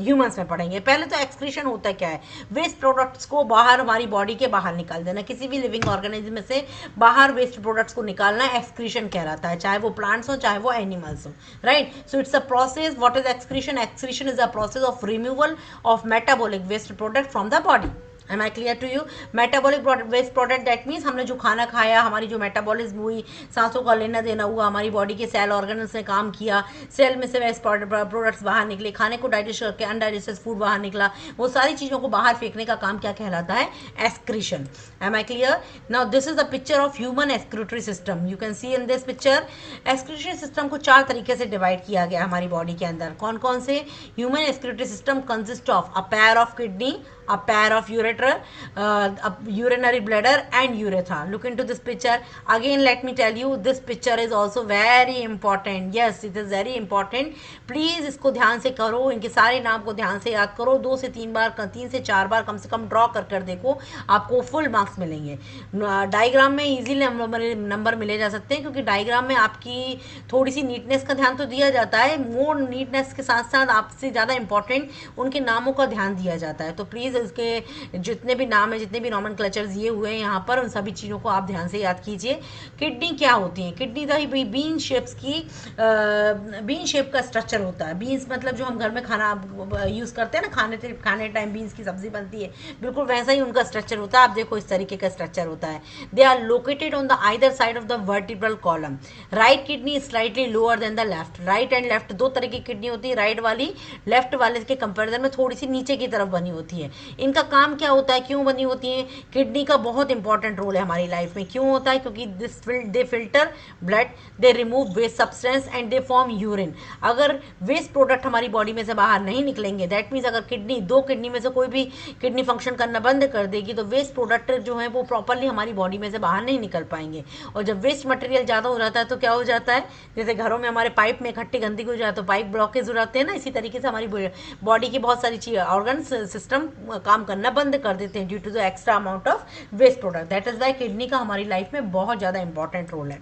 Speaker 1: ह्यूमंस में पढ़ेंगे। पहले तो एक्सक्रीशन होता है क्या है? वेस्ट प्रोडक्ट्स को बाहर, हमारी बॉडी के बाहर निकाल देना, किसी भी लिविंग ऑर्गेनिज्म में से बाहर वेस्ट प्रोडक्ट्स को निकालना एक्सक्रीशन कहलाता है, चाहे वो प्लांट्स हो चाहे वो एनिमल्स हो। Right, so it's a process. What is excretion? Excretion is a process of removal of metabolic waste product from the body. Am I clear to you? Metabolic waste product that means हमने जो खाना खाया, हमारी जो metabolism हुई, सांसों का लेना देना हुआ, हमारी बॉडी के सेल ऑर्गन्स ने काम किया, सेल में से वेस्ट प्रोडक्ट्स बाहर निकले, खाने को डाइजेस्ट करके अनडाइजेस्टेड फूड बाहर निकला, वो सारी चीज़ों को बाहर फेंकने का काम क्या कहलाता है? Excretion. Am I clear? Now this is the picture of human excretory system. You can see in this picture, excretory system को 4 तरीके से डिवाइड किया गया हमारी बॉडी के अंदर। कौन कौन से? Human excretory system consist of a pair of kidney, a pair of ureter, a urinary bladder and urethra. Look into this picture again. Let me tell you, this picture is also very important. Yes, it is very important. Please इसको ध्यान से करो, इनके सारे नाम को ध्यान से याद करो, 2 से 3 बार, 3 से 4 बार कम से कम ड्रॉ कर कर देखो, आपको फुल मार्क्स मिलेंगे. डायग्राम में इजीली नंबर मिले जा सकते हैं, क्योंकि डायग्राम में आपकी थोड़ी सी नीटनेस का ध्यान तो दिया जाता है, मोर नीटनेस के साथ साथ आपसे ज़्यादा इंपॉर्टेंट उनके नामों का ध्यान दिया जाता है. तो प्लीज़ इसके जितने भी नाम है, जितने भी नॉमेनक्लेचर दिए हुए हैं यहाँ पर, उन सभी चीज़ों को आप ध्यान से याद कीजिए. किडनी क्या होती है? किडनी द बीन शेप्स की बीन शेप का स्ट्रक्चर होता है. बीन्स मतलब जो हम घर में खाना यूज़ करते हैं ना, खाने टाइम बीन्स की सब्जी बनती है, बिल्कुल वैसा ही उनका स्ट्रक्चर होता है. आप देखो इस तरीके का स्ट्रक्चर होता है. They are located on the either side of the vertebral column. Right kidney slightly lower than the left. Right and left दो तरह की किडनी होती है. राइट वाली लेफ्ट वाले के कंपेरिजन में थोड़ी सी नीचे की तरफ बनी होती है. इनका काम क्या होता है, क्यों बनी होती है? किडनी का बहुत इंपॉर्टेंट रोल है हमारी लाइफ में. क्यों होता है? क्योंकि they filter blood, they remove waste substance and they form urine. अगर वेस्ट प्रोडक्ट हमारी बॉडी में से बाहर नहीं निकलेंगे, दैट मीन्स अगर दो किडनी में से कोई भी किडनी फंक्शन करना बंद कर देगी, तो वेस्ट प्रोडक्ट जो है वो प्रॉपरली हमारी बॉडी में से बाहर नहीं निकल पाएंगे. और जब वेस्ट मटेरियल ज़्यादा हो जाता है तो क्या हो जाता है? जैसे घरों में हमारे पाइप में इकट्ठी गंदगी हो जाए तो पाइप ब्लॉकेज हो जाते हैं ना, इसी तरीके से हमारी बॉडी की बहुत सारी चीज़, ऑर्गन सिस्टम काम करना बंद कर देते हैं due to the extra amount of waste product. That is why kidney का हमारी लाइफ में बहुत ज़्यादा इंपॉर्टेंट रोल है.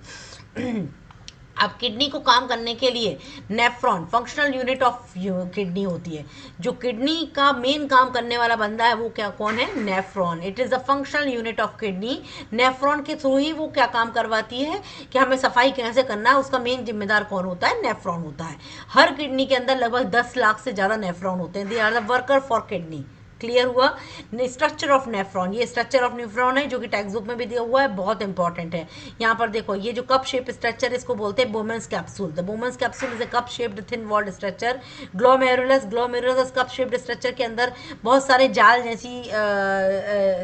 Speaker 1: अब किडनी को काम करने के लिए nephron functional unit of kidney होती है. जो किडनी का मेन काम करने वाला बंदा है वो क्या कौन है? Nephron. It is the functional unit of kidney. Nephron के थ्रू ही वो क्या काम करवाती है कि हमें सफाई कैसे करना है, उसका मेन जिम्मेदार कौन होता है? नेफ्रॉन होता है. हर किडनी के अंदर लगभग 10 लाख से ज़्यादा नेफ्रॉन होते हैं. They are the worker for kidney. Clear हुआ? स्ट्रक्चर ऑफ नेफ्रॉन, ये स्ट्रक्चर ऑफ नेफ्रॉन है जो कि टेक्स्ट बुक में भी दिया हुआ है, बहुत इंपॉर्टेंट है. यहाँ पर देखो, ये जो कप शेप स्ट्रक्चर है इसको बोलते हैं Bowman's capsule. The Bowman's capsule is a cup shaped thin walled structure. Glomerulus cup shaped structure के अंदर बहुत सारे जाल जैसी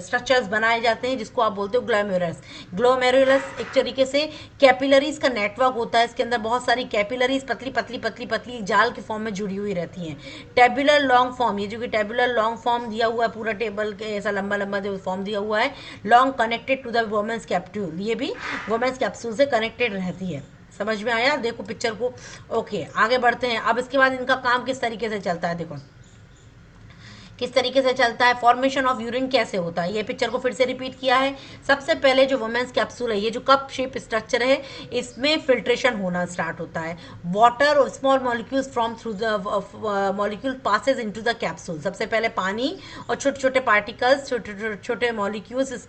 Speaker 1: स्ट्रक्चर्स बनाए जाते हैं, जिसको आप बोलते हो ग्लोमेरुलस. ग्लोमेरुलस एक तरीके से कैपिलरीज का नेटवर्क होता है. इसके अंदर बहुत सारी कैपिलरीज पतली पतली पतली पतली जाल के फॉर्म में जुड़ी हुई रहती हैं. टेबुलर लॉन्ग फॉर्म, ये जो कि टेबुलर लॉन्ग फॉर्म दिया हुआ है, पूरा टेबल के ऐसा लंबा लंबा जो फॉर्म दिया हुआ है, long connected to the Bowman's capsule. ये भी वोमेंस कैप्सूल से कनेक्टेड रहती है. समझ में आया? देखो पिक्चर को. ओके, आगे बढ़ते हैं. अब इसके बाद इनका काम किस तरीके से चलता है, देखो किस तरीके से चलता है. फॉर्मेशन ऑफ यूरिन कैसे होता है, ये पिक्चर को फिर से रिपीट किया है. सबसे पहले जो वुमेन्स कैप्सूल है, ये जो कप शेप स्ट्रक्चर है, इसमें फिल्ट्रेशन होना स्टार्ट होता है. वाटर और small molecules from through the molecule passes into the capsule. सबसे पहले पानी और छोटे छोटे पार्टिकल्स, छोटे छोटे मॉलिक्यूल्स इस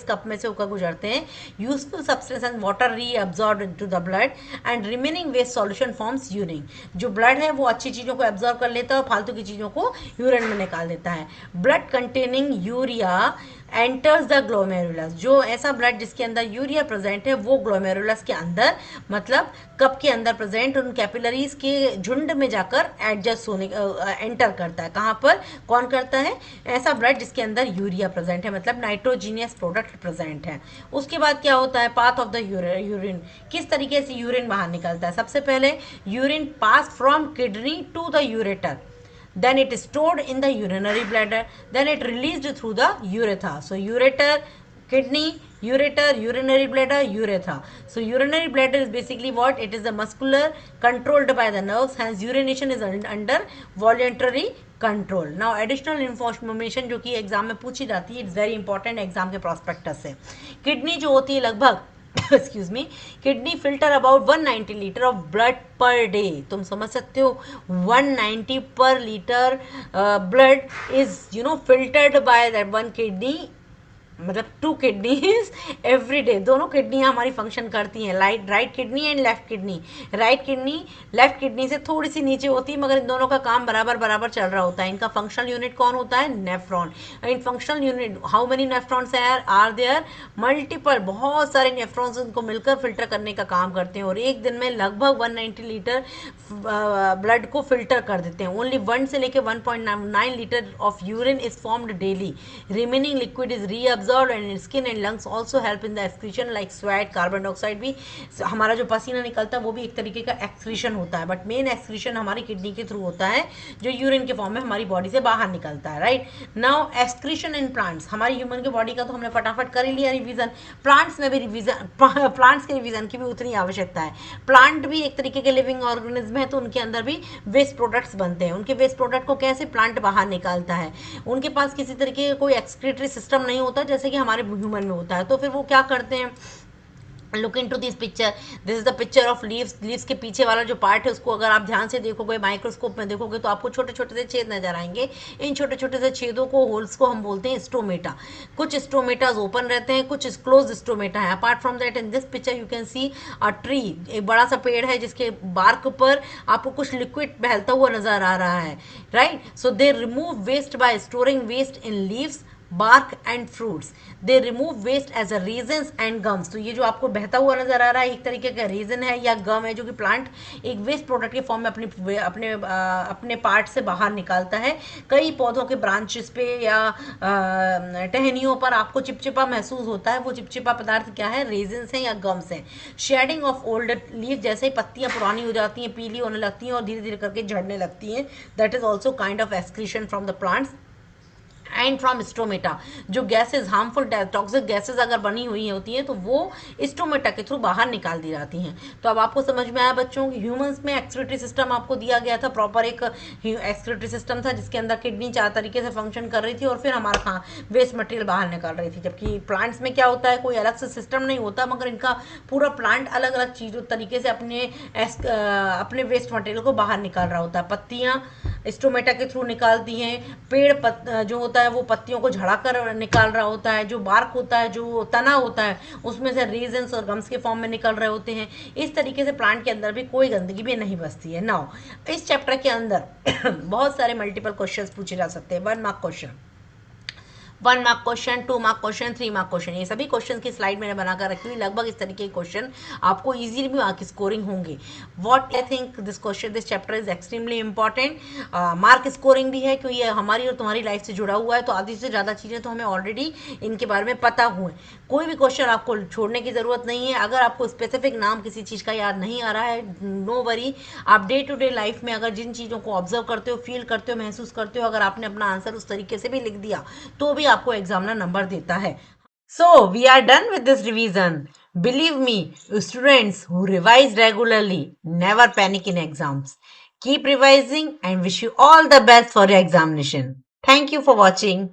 Speaker 1: कप में से होकर गुजरते हैं. Useful substance and water reabsorb into the blood and remaining waste solution forms urine. जो ब्लड है वो अच्छी चीज़ों को एब्जॉर्ब कर लेता है और फालतू की चीज़ों को यूरिन में निकाल देता है. Blood containing urea enters the glomerulus. जो ऐसा ब्लड जिसके अंदर यूरिया प्रेजेंट है वो ग्लोमेरुलस के अंदर, मतलब कप के अंदर प्रेजेंट उन कैपिलरीज के झुंड में जाकर एडजस्ट होने एंटर करता है. कहाँ पर? कौन करता है? ऐसा ब्लड जिसके अंदर यूरिया प्रेजेंट है, मतलब नाइट्रोजीनियस प्रोडक्ट प्रेजेंट है. उसके बाद क्या होता है? Path of the urine. किस तरीके से यूरिन बाहर निकलता है? सबसे पहले urine pass from kidney to the ureter, then it is stored in the urinary bladder, then it released through the urethra. So ureter, kidney, ureter, urinary bladder, urethra. So urinary bladder is basically what? It is the muscular controlled by the nerves, hence urination is under voluntary control. Now additional information जो कि exam में पूछी जाती है, it's very important exam के prospectus से. Kidney जो होती है लगभग excuse me, kidney filter about 190 litre of blood per day. तुम समझ सकते हो 190 पर litre blood is filtered by that one kidney, मतलब 2 किडनीज एवरी डे. दोनों किडनियाँ हमारी फंक्शन करती हैं, right kidney and left kidney. Right kidney left kidney से थोड़ी सी नीचे होती है, मगर इन दोनों का काम बराबर बराबर चल रहा होता है. इनका फंक्शनल यूनिट कौन होता है? Nephron. In functional unit how many nephrons are there? Multiple, बहुत सारे नेफ्रॉन्स उनको मिलकर फिल्टर करने का काम करते हैं और एक दिन में लगभग 190 लीटर ब्लड को फिल्टर कर देते हैं. ओनली 1 से लेकर 1.9 litre of urine is formed daily. Remaining liquid is reabsorb observe and skin and lungs also help in the excretion like sweat, carbon dioxide भी, हमारा जो पसीना निकलता है वो भी एक तरीके का एक्सक्रीशन होता है, बट मेन एक्सक्रीशन हमारी किडनी के थ्रू होता है जो यूरिन के फॉर्म में हमारी बॉडी से बाहर निकलता है, right. Now excretion in plants, हमारी ह्यूमन के बॉडी का तो हमने फटाफट कर ही लिया रिवीजन, प्लांट्स में भी रिवीजन, प्लांट्स के रिवीजन की भी उतनी आवश्यकता है। प्लांट भी एक तरीके के लिविंग ऑर्गेनिज्म है, तो उनके अंदर भी वेस्ट प्रोडक्ट्स बनते हैं, उनके वेस्ट प्रोडक्ट को कैसे प्लांट बाहर निकालता है, उनके पास किसी तरीके का कोई एक्सक्रीटरी सिस्टम नहीं होता जैसे कि हमारे ह्यूमन में होता है, तो फिर वो क्या करते हैं, look into this picture, this is the picture of leaves, leaves के पीछे वाला जो पार्ट है उसको अगर आप ध्यान से देखोगे, माइक्रोस्कोप में देखोगे तो आपको छोटे छोटे से छेद नजर आएंगे, इन छोटे छोटे से छेदों को, होल्स को हम बोलते हैं स्टोमेटा। कुछ स्टोमेटाज ओपन रहते हैं, कुछ क्लोज स्टोमेटा है। Apart from that in this picture you can see a tree, एक बड़ा सा पेड़ है जिसके बार्क पर आपको कुछ लिक्विड बहता हुआ नजर आ रहा है, right. So they remove waste by storing waste in leaves, bark and fruits, they remove waste as a raisins and gums। तो ये जो आपको बहता हुआ नजर आ रहा है एक तरीके का रीजन है या गम है, जो कि प्लांट एक वेस्ट प्रोडक्ट के फॉर्म में अपने पार्ट से बाहर निकालता है। कई पौधों के ब्रांचेस पे या टहनियों पर आपको चिपचिपा महसूस होता है, वो चिपचिपा पदार्थ क्या है, रेजिन्स हैं या गम्स हैं। शेडिंग ऑफ ओल्ड लीफ, जैसे ही पत्तियां पुरानी हो जाती हैं, पीली होने लगती हैं और धीरे धीरे करके झड़ने लगती हैं, that is also kind of excretion from the plants. And from stomata, जो गैसेज, हार्मफुल टॉक्सिक गैसेज अगर बनी हुई होती हैं तो वो स्टोमेटा के थ्रू बाहर निकाल दी जाती हैं। तो अब आपको समझ में आया बच्चों, ह्यूमंस में एक्सक्रीटरी सिस्टम आपको दिया गया था, प्रॉपर एक एक्सक्रीटरी सिस्टम था जिसके अंदर किडनी 4 तरीके से फंक्शन कर रही थी और फिर हमारा वेस्ट मटेरियल बाहर निकाल रही थी। जबकि प्लांट्स में क्या होता है, कोई अलग से सिस्टम नहीं होता, मगर इनका पूरा प्लांट अलग अलग चीज़ों तरीके से अपने वेस्ट मटेरियल को बाहर निकाल रहा होता है। पत्तियाँ स्टोमेटा के थ्रू निकालती हैं, पेड़ जो होता है वो पत्तियों को झड़ा कर निकाल रहा होता है, जो बार्क होता है, जो तना होता है, उसमें से रीजन्स और गम्स के फॉर्म में निकल रहे होते हैं। इस तरीके से प्लांट के अंदर भी कोई गंदगी भी नहीं बसती है। नाउ इस चैप्टर के अंदर बहुत सारे मल्टीपल क्वेश्चंस पूछे जा सकते हैं। 1 mark question, 1 mark question, 2 mark question, 3 mark question, ये सभी क्वेश्चन की स्लाइड मैंने बनाकर रखी हुई। लगभग इस तरीके के क्वेश्चन आपको इजीली भी मार्क स्कोरिंग होंगे। What I think this question, this chapter is extremely important. Mark scoring भी है क्योंकि ये हमारी और तुम्हारी लाइफ से जुड़ा हुआ है, तो आधी से ज़्यादा चीज़ें तो हमें ऑलरेडी इनके बारे में पता हुए। कोई भी क्वेश्चन आपको छोड़ने की ज़रूरत नहीं है। अगर आपको स्पेसिफिक नाम किसी चीज़ का याद नहीं आ रहा है, नो वरी, आप डे टू डे लाइफ में अगर जिन चीज़ों को ऑब्जर्व करते हो, फील करते हो, महसूस करते हो, अगर आपने अपना आंसर उस तरीके से भी लिख दिया तो भी आपको एग्जामिनर नंबर देता है। So we are done with this revision. Believe me, students who revise regularly never panic in exams. Keep revising and wish you all the best for your examination. Thank you for watching.